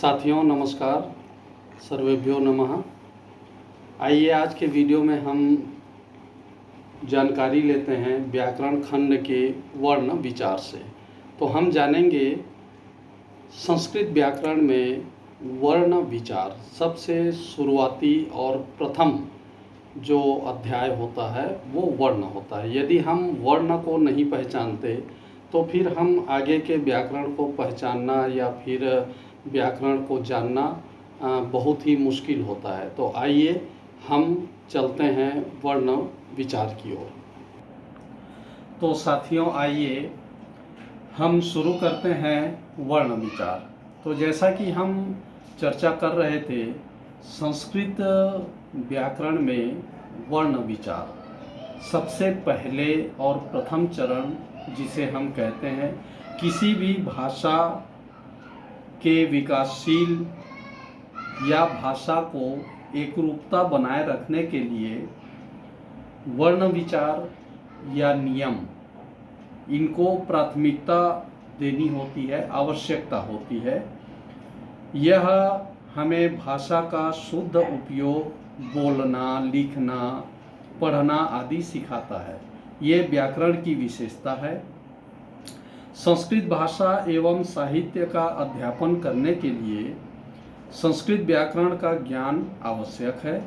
साथियों नमस्कार, सर्वेभ्यो नमः। आइए आज के वीडियो में हम जानकारी लेते हैं व्याकरण खंड के वर्ण विचार से। तो हम जानेंगे संस्कृत व्याकरण में वर्ण विचार। सबसे शुरुआती और प्रथम जो अध्याय होता है वो वर्ण होता है। यदि हम वर्ण को नहीं पहचानते तो फिर हम आगे के व्याकरण को पहचानना या फिर व्याकरण को जानना बहुत ही मुश्किल होता है। तो आइए हम चलते हैं वर्ण विचार की ओर। तो साथियों आइए हम शुरू करते हैं वर्ण विचार। तो जैसा कि हम चर्चा कर रहे थे, संस्कृत व्याकरण में वर्ण विचार सबसे पहले और प्रथम चरण जिसे हम कहते हैं, किसी भी भाषा के विकासशील या भाषा को एकरूपता बनाए रखने के लिए वर्ण विचार या नियम, इनको प्राथमिकता देनी होती है, आवश्यकता होती है। यह हमें भाषा का शुद्ध उपयोग, बोलना, लिखना, पढ़ना आदि सिखाता है। ये व्याकरण की विशेषता है। संस्कृत भाषा एवं साहित्य का अध्यापन करने के लिए संस्कृत व्याकरण का ज्ञान आवश्यक है।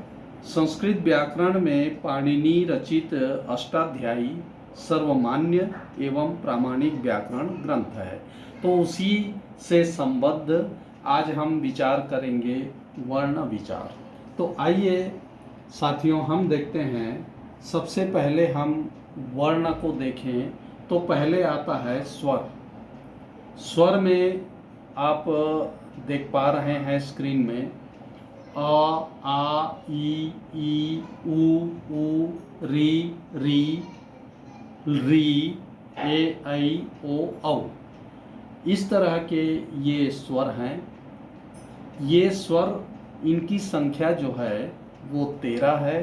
संस्कृत व्याकरण में पाणिनि रचित अष्टाध्यायी सर्वमान्य एवं प्रामाणिक व्याकरण ग्रंथ है। तो उसी से संबद्ध आज हम विचार करेंगे वर्ण विचार। तो आइए साथियों हम देखते हैं, सबसे पहले हम वर्ण को देखें तो पहले आता है स्वर। स्वर में आप देख पा रहे हैं स्क्रीन में अ, आ, ई, उ, री, री, ए, ऐ, ओ, औ। इस तरह के ये स्वर हैं। ये स्वर, इनकी संख्या जो है वो 13 है।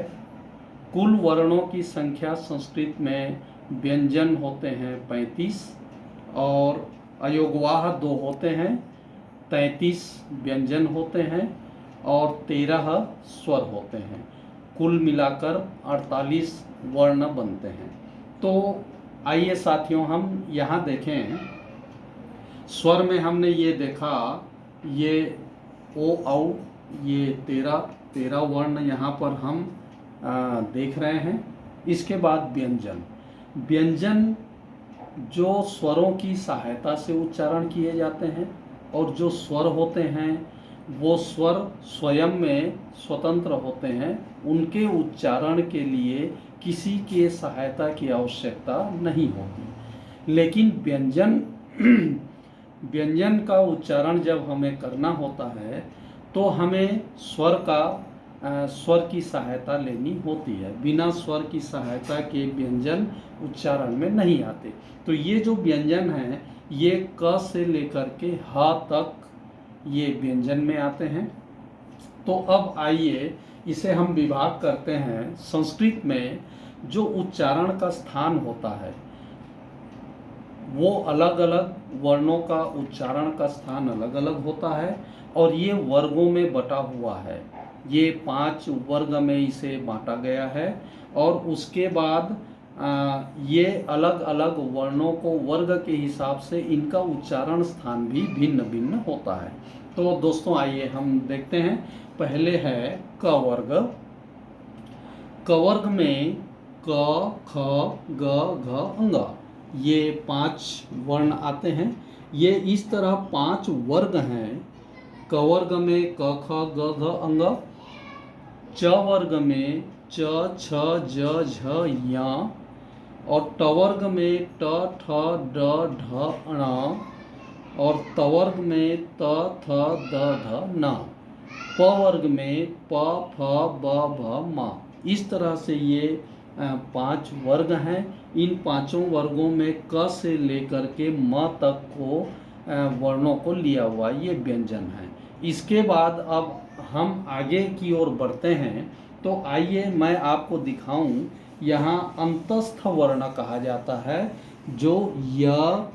कुल वर्णों की संख्या संस्कृत में व्यंजन होते हैं 35 और अयोगवाह 2 होते हैं, 33 व्यंजन होते हैं और 13 स्वर होते हैं। कुल मिलाकर 48 वर्ण बनते हैं। तो आइए साथियों हम यहाँ देखें, स्वर में हमने ये देखा, ये ओ औ, ये 13 वर्ण यहाँ पर हम देख रहे हैं। इसके बाद व्यंजन। व्यंजन जो स्वरों की सहायता से उच्चारण किए जाते हैं, और जो स्वर होते हैं वो स्वर स्वयं में स्वतंत्र होते हैं। उनके उच्चारण के लिए किसी के सहायता की आवश्यकता नहीं होती। लेकिन व्यंजन व्यंजन का उच्चारण जब हमें करना होता है तो हमें स्वर की सहायता लेनी होती है। बिना स्वर की सहायता के व्यंजन उच्चारण में नहीं आते। तो ये जो व्यंजन हैं ये क से लेकर के ह तक ये व्यंजन में आते हैं। तो अब आइए इसे हम विभाग करते हैं। संस्कृत में जो उच्चारण का स्थान होता है वो अलग अलग वर्णों का उच्चारण का स्थान अलग अलग होता है और ये वर्गों में बटा हुआ है। ये 5 वर्ग में इसे बांटा गया है और उसके बाद ये अलग अलग वर्णों को वर्ग के हिसाब से इनका उच्चारण स्थान भी भिन्न भिन्न होता है। तो दोस्तों आइए हम देखते हैं। पहले है क वर्ग। क वर्ग में क, ख, ग, घ, अंग, ये 5 वर्ण आते हैं। ये इस तरह 5 वर्ग हैं। क वर्ग में क, ख, ग, घ, अंग। च वर्ग में च, छ, ज, झ, य। और ट वर्ग में ट, ठ, ड, ढ, ण। और त वर्ग में त, थ, द, ध, न। प वर्ग में प, फ, ब, भ, म। इस तरह से ये 5 वर्ग हैं। इन 5 वर्गों में क से लेकर के म तक को वर्णों को लिया हुआ ये व्यंजन है। इसके बाद अब हम आगे की ओर बढ़ते हैं। तो आइए मैं आपको दिखाऊं, यहाँ अंतस्थ वर्ण कहा जाता है जो य,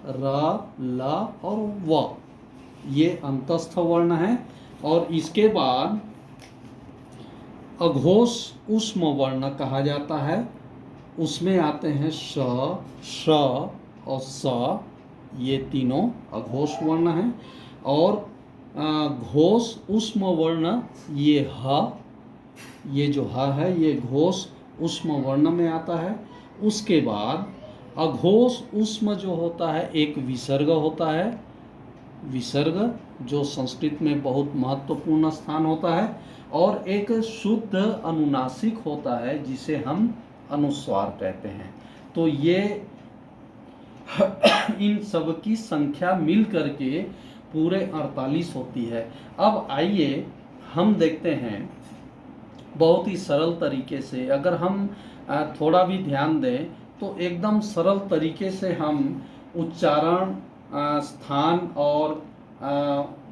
र, ल और व। ये अंतस्थ वर्ण है। और इसके बाद अघोष ऊष्म वर्ण कहा जाता है, उसमें आते हैं श, श और स, ये तीनों अघोष वर्ण हैं। और घोष ऊष्म वर्ण ये ह, ये जो ह है ये घोष ऊष्म वर्ण में आता है। उसके बाद अघोष ऊष्म जो होता है एक विसर्ग होता है, विसर्ग जो संस्कृत में बहुत महत्वपूर्ण स्थान होता है। और एक शुद्ध अनुनासिक होता है जिसे हम अनुस्वार कहते हैं। तो ये इन सब की संख्या मिल करके पूरे 48 होती है। अब आइए हम देखते हैं बहुत ही सरल तरीके से, अगर हम थोड़ा भी ध्यान दें तो एकदम सरल तरीके से हम उच्चारण, स्थान और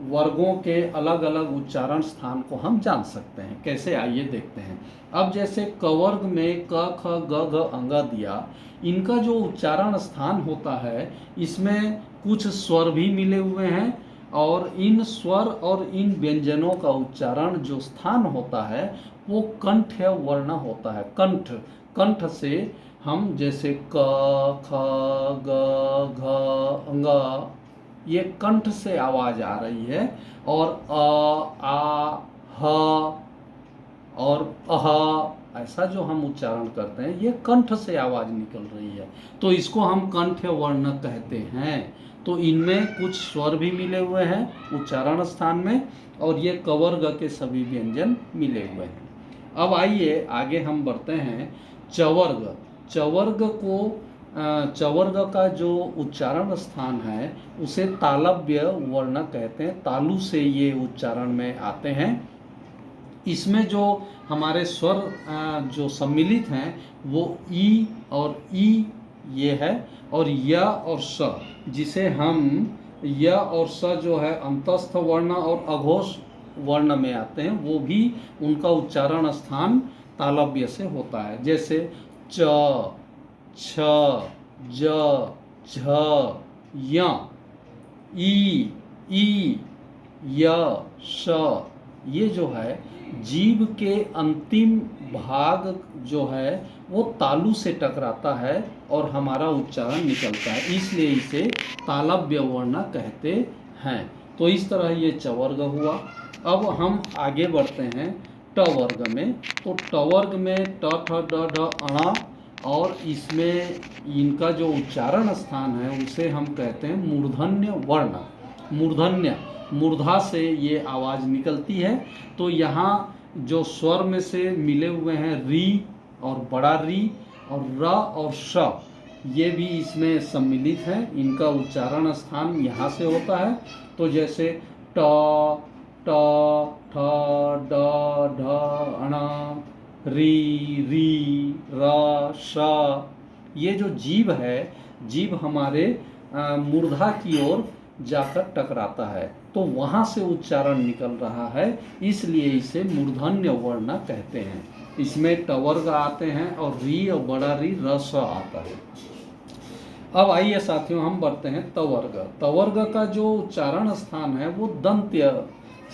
वर्गों के अलग अलग उच्चारण स्थान को हम जान सकते हैं। कैसे, आइए देखते हैं। अब जैसे कवर्ग में क ख ग घ अंग दिया, इनका जो उच्चारण स्थान होता है इसमें कुछ स्वर भी मिले हुए हैं, और इन स्वर और इन व्यंजनों का उच्चारण जो स्थान होता है वो कंठ वर्ण होता है। कंठ, कंठ से हम जैसे क ख ग घ अंग, ये कंठ से आवाज आ रही है। और अ आ ह और अह, ऐसा जो हम उच्चारण करते हैं ये कंठ से आवाज निकल रही है, तो इसको हम कंठ वर्ण कहते हैं। तो इनमें कुछ स्वर भी मिले हुए हैं उच्चारण स्थान में, और ये कवर्ग के सभी व्यंजन मिले हुए हैं। अब आइए आगे हम बढ़ते हैं। चवर्ग, चवर्ग को चवर्ग का जो उच्चारण स्थान है उसे तालव्य वर्ण कहते हैं। तालु से ये उच्चारण में आते हैं। इसमें जो हमारे स्वर जो सम्मिलित हैं वो ई और ई ये है, और य और स, जिसे हम य और स जो है अंतस्थ वर्ण और अघोष वर्ण में आते हैं, वो भी उनका उच्चारण स्थान तालव्य से होता है। जैसे च, छ, ज, झ, य, ई, य, श, ये जो है जीभ के अंतिम भाग जो है वो तालु से टकराता है और हमारा उच्चारण निकलता है, इसलिए इसे तालव्य वर्ण कहते हैं। तो इस तरह ये चवर्ग हुआ। अब हम आगे बढ़ते हैं टवर्ग में। तो टवर्ग में ट ठ ड ढ अणा, और इसमें इनका जो उच्चारण स्थान है उसे हम कहते हैं मूर्धन्य वर्ण। मूर्धन्य, मूर्धा से ये आवाज़ निकलती है। तो यहाँ जो स्वर में से मिले हुए हैं री और बड़ा री और र और श, ये भी इसमें सम्मिलित हैं। इनका उच्चारण स्थान यहाँ से होता है। तो जैसे ट, ठ, ड, ढ, अण, री, र, श, ये जो जीभ है, जीभ हमारे मूर्धा की ओर जाकर टकराता है, तो वहाँ से उच्चारण निकल रहा है, इसलिए इसे मूर्धन्य वर्ण कहते हैं। इसमें टवर्ग आते हैं और री और बड़ा री रस आता है। अब आइए साथियों हम बढ़ते हैं तवर्ग। तवर्ग का जो उच्चारण स्थान है वो दंत्य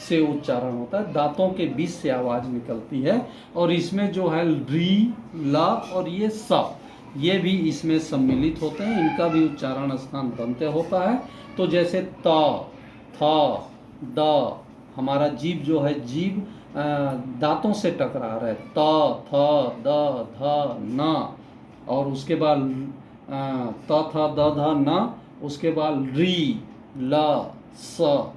से उच्चारण होता है, दांतों के बीच से आवाज निकलती है। और इसमें जो है री, ला और ये स, ये भी इसमें सम्मिलित होते हैं। इनका भी उच्चारण स्थान दंत्य होता है। तो जैसे त, थ, द, हमारा जीभ जो है, जीभ दांतों से टकरा रहा है, त, थ, द, ध, न, और उसके बाद त, थ, द, ध, न, उसके बाद री, ल, स,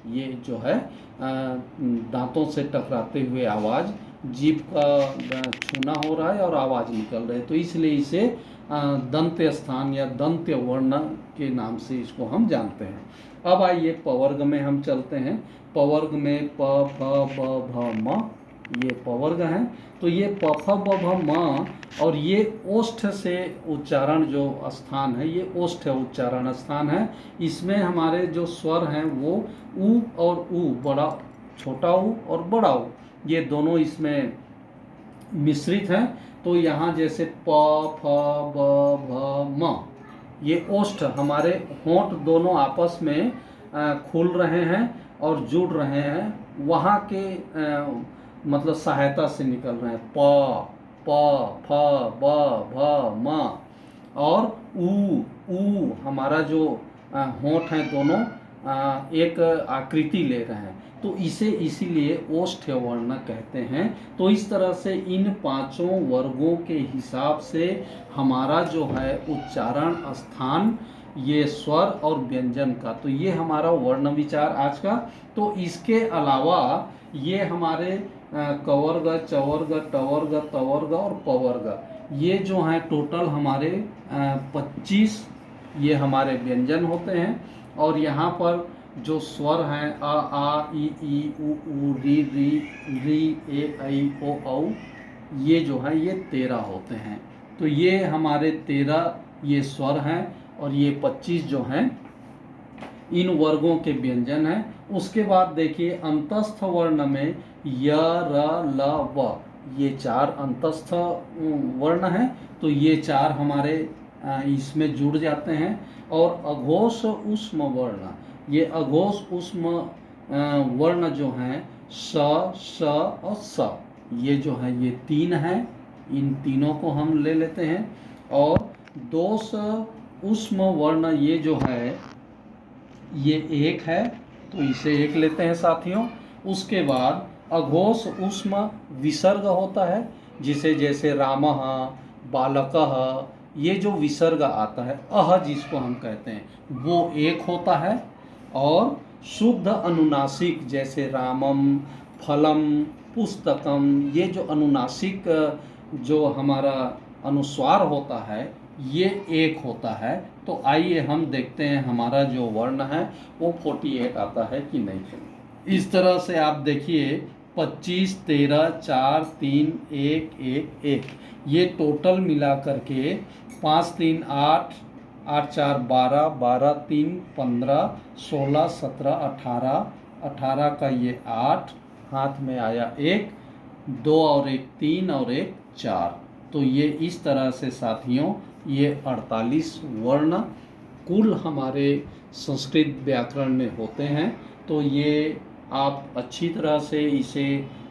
ये जो है दांतों से टकराते हुए आवाज़, जीभ का छूना हो रहा है और आवाज़ निकल रही है, तो इसलिए इसे दंत्य स्थान या दंत्य वर्ण के नाम से इसको हम जानते हैं। अब आइए पवर्ग में हम चलते हैं। पवर्ग में प, फ, ब, भ, म, ये पवर्ग हैं। तो ये प, फ, ब, भ, म, और ये ओष्ठ से उच्चारण जो स्थान है ये ओष्ठ उच्चारण स्थान है। इसमें हमारे जो स्वर हैं वो उ और उ, बड़ा छोटा उ और बड़ा उ, ये दोनों इसमें मिश्रित हैं। तो यहाँ जैसे प, फ, ब, भ, म, ये ओष्ठ, हमारे होंठ दोनों आपस में खुल रहे हैं और जुड़ रहे हैं, वहाँ के मतलब सहायता से निकल रहे हैं। प, फ, ब, भ, म और ऊ हमारा जो होंठ हैं दोनों एक आकृति ले रहे हैं, तो इसे इसीलिए ओष्ठ्य वर्ण कहते हैं। तो इस तरह से इन पांचों वर्गों के हिसाब से हमारा जो है उच्चारण स्थान, ये स्वर और व्यंजन का, तो ये हमारा वर्ण विचार आज का। तो इसके अलावा ये हमारे कवर्ग, चवर्ग, टवर्ग, तवर्ग और पवर्ग, ये जो हैं टोटल हमारे 25 ये हमारे व्यंजन होते हैं। और यहाँ पर जो स्वर हैं आ ई उ री ए ऐ ओ औ, ये जो है ये 13 होते हैं। तो ये हमारे 13 ये स्वर हैं और ये 25 जो हैं इन वर्गों के व्यंजन हैं। उसके बाद देखिए अंतस्थ वर्ण में य, र, ल, व, ये 4 अंतस्थ वर्ण हैं। तो ये 4 हमारे इसमें जुड़ जाते हैं। और अघोष ऊष्म वर्ण, ये अघोष ऊष्म वर्ण जो हैं स, श और स, ये जो है ये 3 हैं। इन तीनों को हम ले लेते हैं। और दोष ऊष्म वर्ण ये जो है ये 1 है, तो इसे 1 लेते हैं साथियों। उसके बाद अघोष ऊष्म विसर्ग होता है, जिसे जैसे रामः, बालकः, ये जो विसर्ग आता है अह जिसको हम कहते हैं वो 1 होता है। और शुद्ध अनुनासिक जैसे रामम, फलम, पुस्तकम, ये जो अनुनासिक जो हमारा अनुस्वार होता है ये 1 होता है। तो आइए हम देखते हैं हमारा जो वर्ण है वो 48 आता है कि नहीं। इस तरह से आप देखिए 25, 13, 4, 3, 1, 1, 1, ये टोटल मिला करके 5, 3, 8, 8, 4, 12, 12, 3, 15, 16, 17, 18, 18 का ये 8, हाथ में आया 1, 2 और 1 3 और 1 4। तो ये इस तरह से साथियों ये 48 वर्ण कुल हमारे संस्कृत व्याकरण में होते हैं। तो ये आप अच्छी तरह से इसे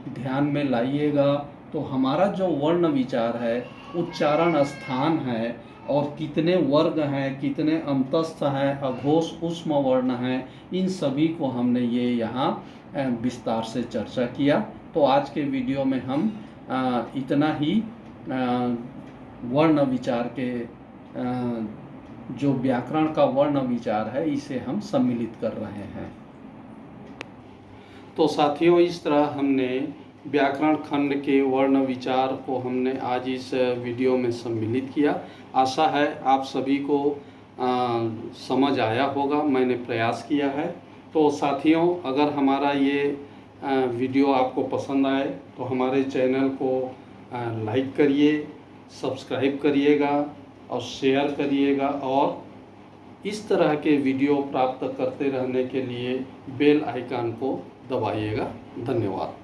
ध्यान में लाइएगा। तो हमारा जो वर्ण विचार है, उच्चारण स्थान है और कितने वर्ग हैं, कितने अंतस्थ हैं, अघोष ऊष्म वर्ण हैं, इन सभी को हमने ये यहाँ विस्तार से चर्चा किया। तो आज के वीडियो में हम इतना ही वर्ण विचार के जो व्याकरण का वर्ण विचार है इसे हम सम्मिलित कर रहे हैं। तो साथियों इस तरह हमने व्याकरण खंड के वर्ण विचार को हमने आज इस वीडियो में सम्मिलित किया। आशा है आप सभी को समझ आया होगा, मैंने प्रयास किया है। तो साथियों अगर हमारा ये वीडियो आपको पसंद आए तो हमारे चैनल को लाइक करिए, सब्सक्राइब करिएगा और शेयर करिएगा। और इस तरह के वीडियो प्राप्त करते रहने के लिए बेल आइकन को दबाइएगा। धन्यवाद।